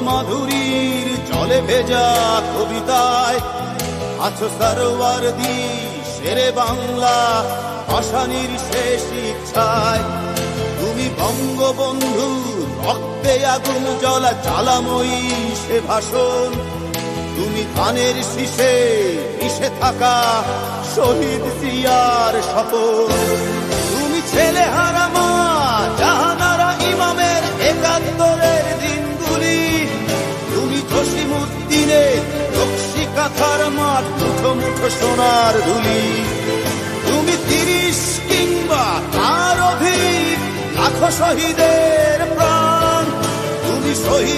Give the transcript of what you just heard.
মাধুরীর জলে ভেজা কবিতায় আছো সরওয়ারদি শেরে বাংলা ভাষানির শেষ ইচ্ছায়। তুমি বঙ্গবন্ধু রক্তে আগুন জ্বলা জ্বালাময়ী সে ভাষণ। তুমি ধানের শীষে মিশে থাকা শহীদ জিয়ার শপথ। তুমি ছেলে হারা মা জাহানারা ইমামের একাত্তরের দিনগুলি। তুমি জসিমউদ্দিনের নকশি কাঁথার মাঠ মুঠো মুঠো সোনার ধুলি। তুমি ৩০ কিংবা তার অধিক লাখো শহীদের প্রাণ। তুমি শহীদ